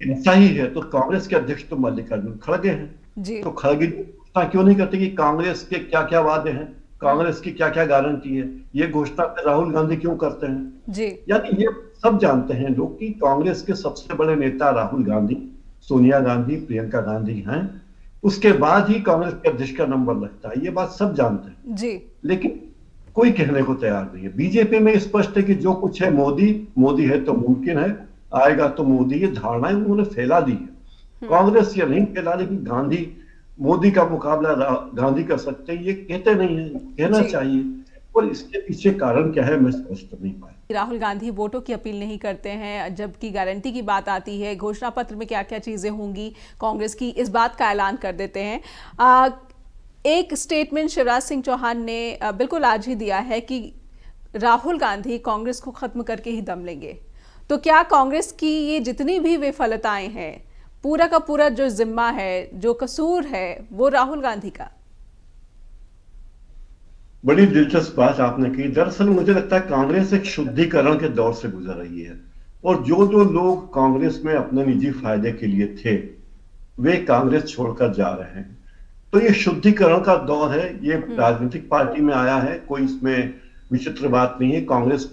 ऐसा ही है तो कांग्रेस के अध्यक्ष तो मल्लिकार्जुन खड़गे हैं, तो खड़गे घोषणा क्यों नहीं करते कि कांग्रेस के क्या क्या वादे हैं, कांग्रेस की क्या क्या गारंटी है। ये घोषणा राहुल गांधी क्यों करते हैं जी? यानी ये सब जानते हैं लोग कि कांग्रेस के सबसे बड़े नेता राहुल गांधी, सोनिया गांधी, प्रियंका गांधी हैं, उसके बाद ही कांग्रेस के अध्यक्ष का नंबर लगता है। ये बात सब जानते हैं जी, लेकिन कोई कहने को तैयार नहीं है। बीजेपी में स्पष्ट है कि जो कुछ है मोदी है तो मुमकिन है, आएगा तो मोदी, ये धारणाएं उन्होंने फैला दी है। कांग्रेस ये नहीं फैला रही कि गांधी मोदी का मुकाबला गांधी कर सकते हैं, ये कहते नहीं है, कहना चाहिए। और इसके पीछे कारण क्या है मैं समझ नहीं पाया। राहुल गांधी वोटों की अपील नहीं करते हैं, जबकि गारंटी की बात आती है, घोषणा पत्र में क्या क्या चीजें होंगी कांग्रेस की, इस बात का ऐलान कर देते हैं। एक स्टेटमेंट शिवराज सिंह चौहान ने बिल्कुल आज ही दिया है कि राहुल गांधी कांग्रेस को खत्म करके ही दम लेंगे। तो क्या कांग्रेस की ये जितनी भी विफलताएं हैं, पूरा का पूरा जो जिम्मा है, जो कसूर है, वो राहुल गांधी का? बड़ी दिलचस्प बात आपने की। दरअसल मुझे लगता है कांग्रेस एक शुद्धिकरण के दौर से गुजर रही है, और जो जो लोग कांग्रेस में अपने निजी फायदे के लिए थे वे कांग्रेस छोड़कर जा रहे हैं। तो ये शुद्धिकरण का दौर है, ये राजनीतिक पार्टी में आया है, कोई इसमें विचित्र बात नहीं है। कांग्रेस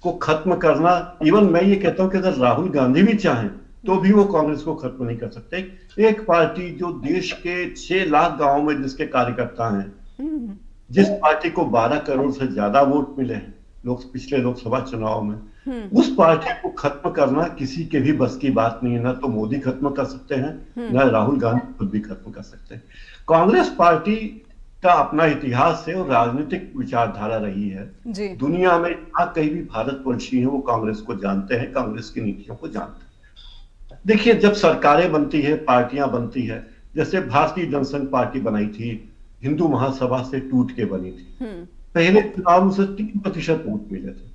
को खत्म करना, इवन मैं ये कहता हूं कि अगर राहुल गांधी भी चाहें तो भी वो कांग्रेस को खत्म नहीं कर सकते। एक पार्टी जो देश के 6 लाख गांवों में जिसके कार्यकर्ता हैं, जिस पार्टी को 12 करोड़ से ज्यादा वोट मिले हैं पिछले लोकसभा चुनाव में, उस पार्टी को खत्म करना किसी के भी बस की बात नहीं है। ना तो मोदी खत्म कर सकते हैं, ना राहुल गांधी खुद भी खत्म कर सकते हैं। कांग्रेस पार्टी का अपना इतिहास है और राजनीतिक विचारधारा रही है जी। दुनिया में जहां कहीं भी भारतवर्षी है वो कांग्रेस को जानते हैं, कांग्रेस की नीतियों को जानते हैं। देखिए, जब सरकारें बनती है, पार्टियां बनती है, जैसे भारतीय जनसंघ पार्टी बनाई थी, हिंदू महासभा से टूट के बनी थी। पहले चुनाव में 3% वोट मिले थे,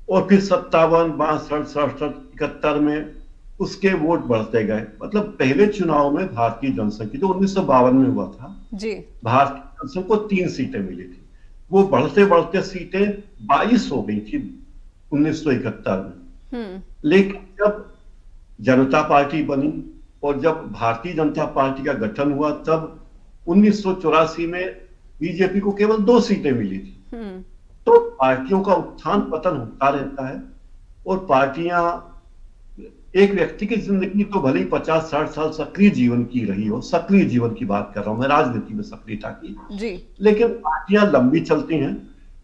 और फिर 57, 62, 67, 71 में उसके वोट बढ़ते गए। मतलब पहले चुनाव में भारतीय जनसंघ की, जो 1952 में हुआ था जी, भारतीय जनसंघ को 3 सीटें मिली थी। वो बढ़ते बढ़ते सीटें 22 हो गई थी 1971 में। लेकिन जब जनता पार्टी बनी और जब भारतीय जनता पार्टी का गठन हुआ, तब 1984 में बीजेपी को केवल 2 सीटें मिली थी। तो पार्टियों का उत्थान पतन होता रहता है, और पार्टियां, एक व्यक्ति की जिंदगी तो भले ही 50-60 साल सक्रिय जीवन की रही हो, सक्रिय जीवन की बात कर रहा हूं मैं, राजनीति में सक्रियता की जी, लेकिन पार्टियां लंबी चलती हैं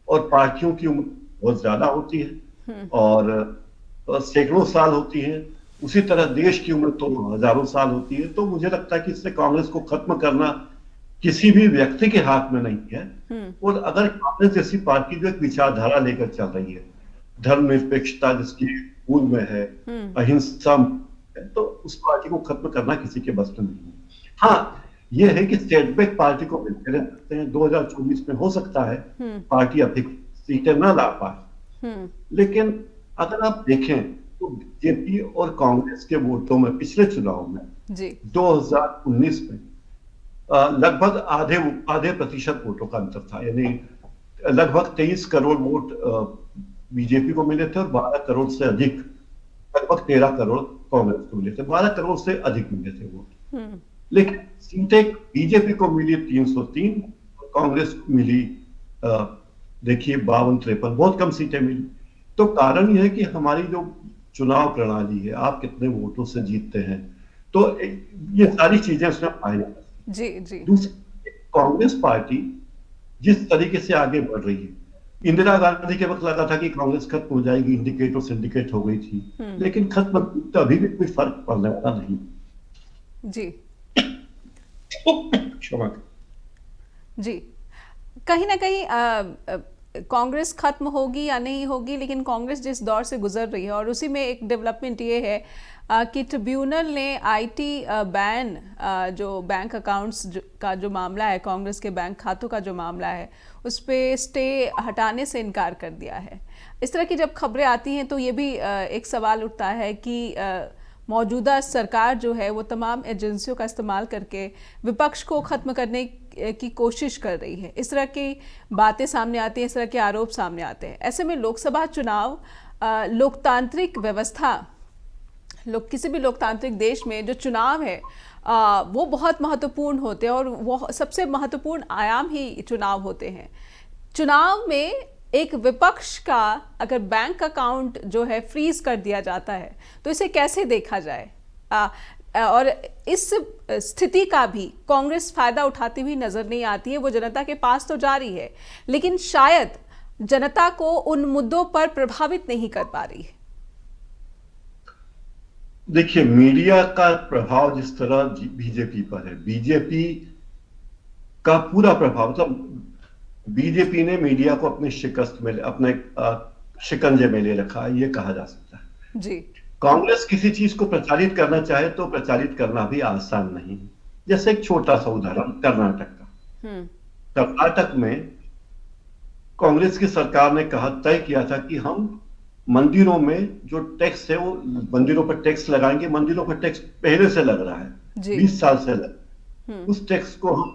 और पार्टियों की उम्र बहुत ज्यादा होती है और सैकड़ों साल होती है। उसी तरह देश की उम्र तो हजारों साल होती है। तो मुझे लगता है कि इससे कांग्रेस को खत्म करना किसी भी व्यक्ति के हाथ में नहीं है। और अगर कांग्रेस जैसी पार्टी जो एक विचारधारा लेकर चल रही है, धर्मनिरपेक्षता जिसकी मूल में है, अहिंसा है, तो उस पार्टी को खत्म करना किसी के बस में नहीं है। हाँ, ये है कि सेटबैक पार्टी को मिलते रहते हैं। 2024 में हो सकता है पार्टी अधिक सीटें न ला पाए, लेकिन अगर आप देखें तो बीजेपी और कांग्रेस के वोटों में पिछले चुनाव में 2019 में लगभग आधे प्रतिशत वोटों का अंतर था। यानी लगभग 23 करोड़ वोट बीजेपी को मिले थे और 12 करोड़ से अधिक, लगभग 13 करोड़ कांग्रेस को मिले थे। 12 करोड़ से अधिक मिले थे वोट, लेकिन सीटें बीजेपी को मिली 303 और कांग्रेस को मिली देखिए 52-53, बहुत कम सीटें मिली। तो कारण यह है कि हमारी जो चुनाव प्रणाली है, आप कितने वोटों से जीतते हैं, तो ये सारी चीजें उसमें पाई जाती। जी। दूसरी, कांग्रेस पार्टी जिस तरीके से आगे बढ़ रही है, इंदिरा गांधी के वक्त लगा था कि कांग्रेस खत्म हो जाएगी, इंडिकेट और सिंडिकेट हो गई थी, लेकिन खत्म तो अभी भी कोई फर्क पड़ने वाला नहीं। जी क्षमा जी, कहीं ना कहीं कांग्रेस खत्म होगी या नहीं होगी, लेकिन कांग्रेस जिस दौर से गुजर रही है, और उसी में एक डेवलपमेंट ये है कि ट्रिब्यूनल ने आईटी बैन, जो बैंक अकाउंट्स का जो मामला है, कांग्रेस के बैंक खातों का जो मामला है, उस पर स्टे हटाने से इनकार कर दिया है। इस तरह की जब खबरें आती हैं तो ये भी एक सवाल उठता है कि मौजूदा सरकार जो है वो तमाम एजेंसियों का इस्तेमाल करके विपक्ष को ख़त्म करने की कोशिश कर रही है। इस तरह की बातें सामने आती हैं, इस तरह के आरोप सामने आते हैं। ऐसे में लोकसभा चुनाव, लोकतांत्रिक व्यवस्था, किसी भी लोकतांत्रिक देश में जो चुनाव है वो बहुत महत्वपूर्ण होते हैं, और वो सबसे महत्वपूर्ण आयाम ही चुनाव होते हैं। चुनाव में एक विपक्ष का अगर बैंक अकाउंट जो है फ्रीज कर दिया जाता है तो इसे कैसे देखा जाए, और इस स्थिति का भी कांग्रेस फायदा उठाती हुई नजर नहीं आती है। वो जनता के पास तो जा रही है, लेकिन शायद जनता को उन मुद्दों पर प्रभावित नहीं कर पा रही है। देखिए, मीडिया का प्रभाव जिस तरह बीजेपी पर है, बीजेपी का पूरा प्रभाव, मतलब बीजेपी ने मीडिया को अपने अपने शिकंजे में ले रखा है, ये कहा जा सकता है। जी। कांग्रेस किसी चीज को प्रचारित करना चाहे तो प्रचारित करना भी आसान नहीं है। जैसे एक छोटा सा उदाहरण कर्नाटक का। कर्नाटक में कांग्रेस की सरकार ने तय किया था कि हम मंदिरों में जो टैक्स है वो मंदिरों पर टैक्स लगाएंगे। मंदिरों पर टैक्स पहले से लग रहा है, 20 साल से लग, उस टैक्स को हम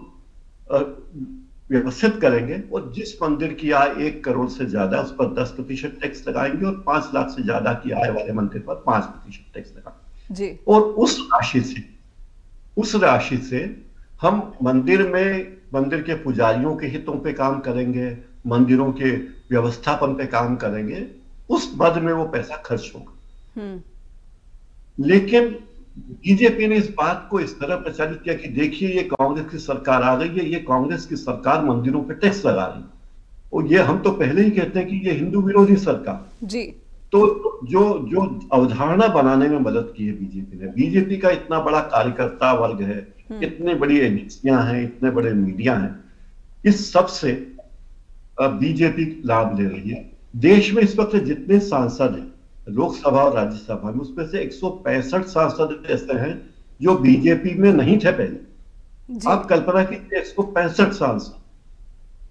व्यवस्थित करेंगे, और जिस मंदिर की आय 1 करोड़ से ज्यादा उस पर 10% टैक्स लगाएंगे, और 5 लाख से ज्यादा की आय वाले मंदिर पर 5% टैक्स लगाएंगे। और उस राशि से हम मंदिर के पुजारियों के हितों पे काम करेंगे, मंदिरों के व्यवस्थापन पे काम करेंगे, उस मद में वो पैसा खर्च होगा। लेकिन बीजेपी ने इस बात को इस तरह प्रचारित किया कि देखिए ये कांग्रेस की सरकार आ गई है, ये कांग्रेस की सरकार मंदिरों पे टैक्स लगा रही है, और ये हम तो पहले ही कहते हैं कि ये हिंदू विरोधी सरकार। जी। तो जो अवधारणा बनाने में मदद की है बीजेपी ने, बीजेपी का इतना बड़ा कार्यकर्ता वर्ग है, इतने बड़ी एजेंसियां हैं, इतने बड़े मीडिया हैं, इस सब से बीजेपी लाभ ले रही है। देश में इस वक्त जितने सांसद हैं लोकसभा और राज्यसभा में, उसमें से 165 सांसद ऐसे हैं जो बीजेपी में नहीं थे पहले। आप कल्पना कीजिए, 165 सांसद,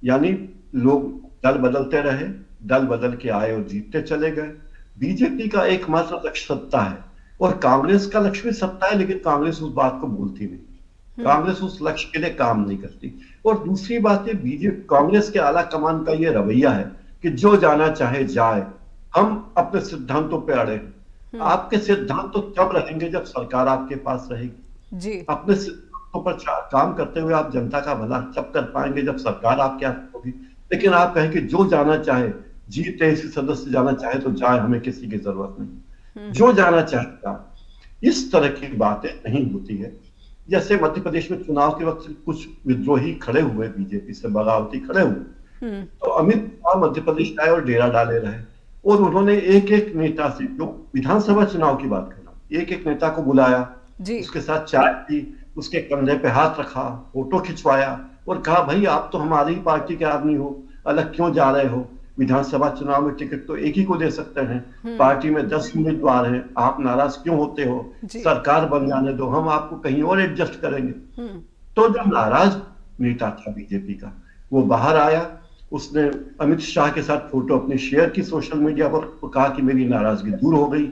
यानी लोग दल बदलते रहे, दल बदल के आए और जीतते चले गए। बीजेपी का एकमात्र लक्ष्य सत्ता है, और कांग्रेस का लक्ष्य भी सत्ता है, लेकिन कांग्रेस उस बात को भूलती नहीं, कांग्रेस उस लक्ष्य के लिए काम नहीं करती। और दूसरी बात है, बीजेपी कांग्रेस के आला कमान का यह रवैया है कि जो जाना चाहे जाए, हम अपने सिद्धांतों पे अड़े हैं। आपके सिद्धांत तो तब रहेंगे जब सरकार आपके पास रहेगी। जी। अपने सिद्धांतों पर काम करते हुए आप जनता का भला तब कर पाएंगे जब सरकार आपके हाथ होगी। लेकिन आप कहें कि जो जाना चाहे, G23 सदस्य जाना चाहे तो जाए, हमें किसी की जरूरत नहीं, जो जाना चाहेगा, इस तरह की बातें नहीं होती है। जैसे मध्य प्रदेश में चुनाव के वक्त कुछ विद्रोही खड़े हुए, बीजेपी से बगावती खड़े हुए, तो अमित शाह मध्य प्रदेश आए और डेरा डाले रहे, और उन्होंने एक एक नेता से, जो विधानसभा चुनाव की बात कर रहा हूं, एक एक नेता को बुलाया, उसके साथ चाय पी, उसके कंधे पे हाथ रखा, फोटो खिंचवाया, और कहा भाई आप तो हमारी पार्टी के आदमी हो, अलग क्यों जा रहे हो, विधानसभा चुनाव में टिकट तो एक ही को दे सकते हैं, पार्टी में 10 उम्मीदवार हैं, आप नाराज क्यों होते हो? सरकार बन जाने दो, हम आपको कहीं और एडजस्ट करेंगे। तो जो नाराज नेता था बीजेपी का, वो बाहर आया, उसने अमित शाह के साथ फोटो अपनी शेयर की सोशल मीडिया पर, कहा कि मेरी नाराजगी दूर हो गई,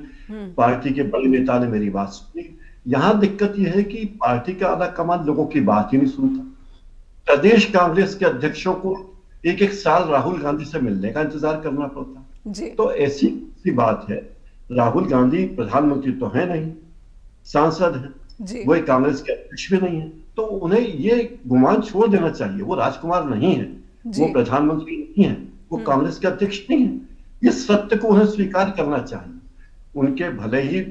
पार्टी के बड़े नेता ने मेरी बात सुनी। यहां दिक्कत यह है कि पार्टी का आला कमान लोगों की बात ही नहीं सुनता। प्रदेश कांग्रेस के अध्यक्षों को एक एक साल राहुल गांधी से मिलने का इंतजार करना पड़ता। तो ऐसी सी बात है, राहुल गांधी प्रधानमंत्री तो है नहीं, सांसद है, वो कांग्रेस के अध्यक्ष भी नहीं है, तो उन्हें ये गुमान छोड़ देना चाहिए। वो राजकुमार नहीं है, वो प्रधानमंत्री नहीं है, वो कांग्रेस के अध्यक्ष नहीं है। इस सत्य को उन्हें स्वीकार करना चाहिए। उनके भले ही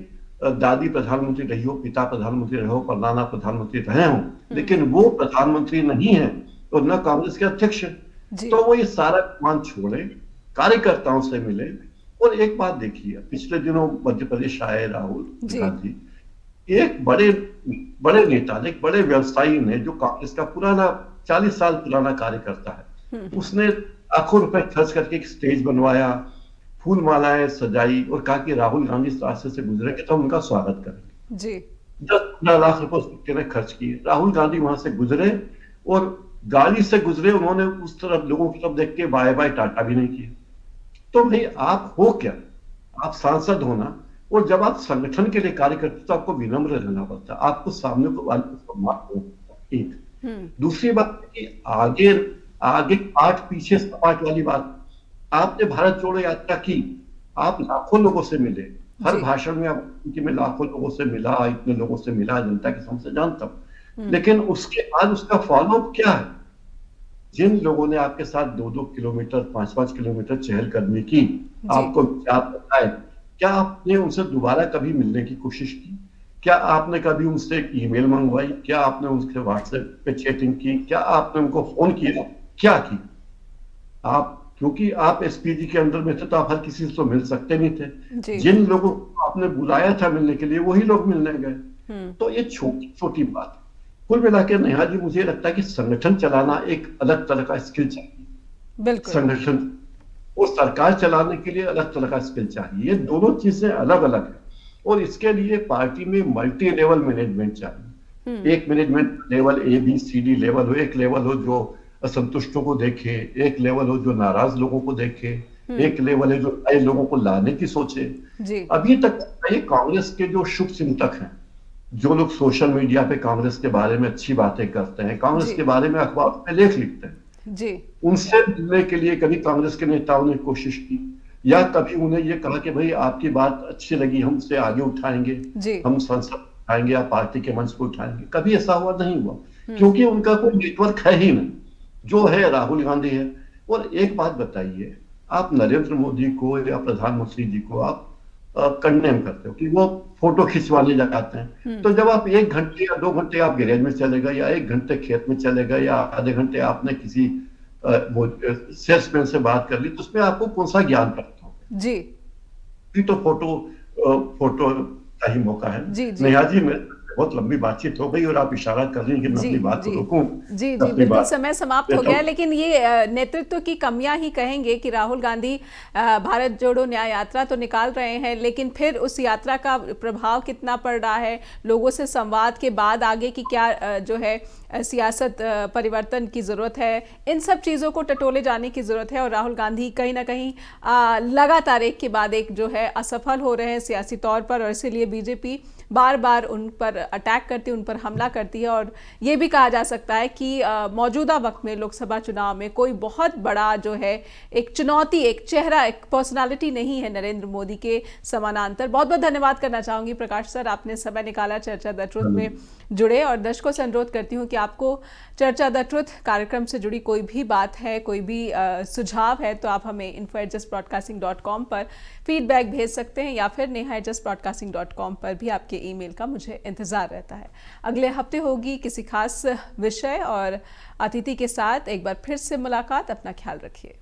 दादी प्रधानमंत्री रही हो, पिता प्रधानमंत्री रहे हो, परनाना प्रधानमंत्री रहे हो, लेकिन वो प्रधानमंत्री नहीं है और न कांग्रेस के अध्यक्ष है। तो वो ये सारा गुमान छोड़े, कार्यकर्ताओं से मिले। और एक बात देखिए, पिछले दिनों मध्य प्रदेश आए राहुल गांधी, एक बड़े नेता ने, एक बड़े व्यवसायी ने, जो कांग्रेस का पुराना 40 साल पुराना कार्यकर्ता है, उसने लाखों रुपए खर्च करके एक स्टेज बनवाया, फूल मालाएं सजाई और कहा कि राहुल गांधी इस रास्ते से गुजरेंगे तो हम उनका स्वागत करेंगे। 10-15 लाख रुपए उसने खर्च किए। राहुल गांधी वहां से गुजरे और गाड़ी से गुजरे, उन्होंने उस तरफ लोगों की तरफ देख के बाय बाय टाटा भी नहीं किया। तो भाई आप हो क्या? आप सांसद होना, और जब आप संगठन के लिए कार्य करते तो आपको विनम्र रहना पड़ता, आपको सामने को वाले को सम्मान देना। एक दूसरी बात कि आगे पाठ पीछे सपाट वाली बात। आपने भारत जोड़ो यात्रा की, आप लाखों लोगों से मिले, हर भाषण में आप कि मैं लाखों लोगों से मिला, इतने लोगों से मिला, जनता की समझ से जानता हूं, लेकिन उसके बाद उसका फॉलोअप क्या है? जिन लोगों ने आपके साथ 2-2 किलोमीटर 5-5 किलोमीटर चहलकदमी की, आपको याद बताए, क्या आपने उनसे दोबारा कभी मिलने की कोशिश की? क्या आपने कभी उनसे एक ईमेल मंगवाई? क्या आपने उनसे व्हाट्सएप पे चैटिंग की? क्या आपने उनको फोन किया? क्या की? आप, क्योंकि आप एसपीजी के अंदर में थे तो आप हर किसी से तो मिल सकते नहीं थे। जिन लोगों को आपने बुलाया था मिलने के लिए, वही लोग मिलने गए। तो ये छोटी छोटी बात। कुल मिलाकर नेहा जी, मुझे लगता है कि संगठन चलाना एक अलग तरह का स्किल चाहिए। बिल्कुल। संगठन और सरकार चलाने के लिए अलग तरह का स्किल चाहिए। ये दोनों चीजें अलग अलग है और इसके लिए पार्टी में मल्टी लेवल मैनेजमेंट चाहिए। एक मैनेजमेंट लेवल ABCD लेवल हो, एक लेवल हो जो असंतुष्टों को देखे, एक लेवल हो जो नाराज लोगों को देखे, एक लेवल है जो नए लोगों को लाने की सोचे। अभी तक कांग्रेस के जो शुभ चिंतक हैं, जो लोग सोशल मीडिया पे कांग्रेस के बारे में अच्छी बातें करते हैं, कांग्रेस के बारे में अखबार में लेख लिखते हैं, उनसे मिलने के लिए कभी कांग्रेस के नेताओं ने कोशिश की, या कभी उन्हें ये कहा कि भाई आपकी बात अच्छी लगी, हम उसे आगे उठाएंगे, हम संसद उठाएंगे या पार्टी के मंच पर उठाएंगे? कभी ऐसा हुआ नहीं हुआ, क्योंकि उनका कोई नेटवर्क है ही नहीं। जो है राहुल गांधी है। और एक बात बताइए, आप नरेंद्र मोदी को या प्रधानमंत्री जी को आप कंडेम करते हो कि वो फोटो खिंचवाने जाते हैं, तो जब आप 1 घंटे या 2 घंटे आप गैरेज में चले गए, या 1 घंटे खेत में चले गए, या आधे घंटे आपने किसी सेल्समैन से बात कर ली, तो उसमें आपको कौन सा ज्ञान प्राप्त होगा? जी तो फोटो का ही मौका है। नेहा जी, बहुत लंबी बातचीत हो गई और आप इशारा कर रही हैं कि मैं अपनी बात को रोकूं। जी बिल्कुल, समय समाप्त हो गया। लेकिन ये नेतृत्व की कमियां ही कहेंगे कि राहुल गांधी भारत जोड़ो न्याय यात्रा तो निकाल रहे हैं, लेकिन फिर उस यात्रा का प्रभाव कितना पड़ रहा है, लोगों से संवाद के बाद आगे की क्या जो है सियासत परिवर्तन की ज़रूरत है, इन सब चीज़ों को टटोले जाने की ज़रूरत है। और राहुल गांधी कहीं ना कहीं लगातार एक के बाद एक जो है असफल हो रहे हैं सियासी तौर पर, और इसीलिए बीजेपी बार बार उन पर अटैक करती है, उन पर हमला करती है। और ये भी कहा जा सकता है कि मौजूदा वक्त में लोकसभा चुनाव में कोई बहुत बड़ा जो है एक चुनौती, एक चेहरा, एक पर्सनालिटी नहीं है नरेंद्र मोदी के समानांतर। बहुत बहुत धन्यवाद करना चाहूँगी प्रकाश सर, आपने समय निकाला, चर्चा द ट्रुथ में जुड़े। और दर्शकों से अनुरोध करती हूँ कि आपको चर्चा द ट्रुथ कार्यक्रम से जुड़ी कोई भी बात है, कोई भी सुझाव है, तो आप हमें info@justbroadcasting.com पर फीडबैक भेज सकते हैं, या फिर neha@justbroadcasting.com पर भी आपके ईमेल का मुझे इंतजार रहता है। अगले हफ्ते होगी किसी खास विषय और अतिथि के साथ एक बार फिर से मुलाकात। अपना ख्याल रखिए।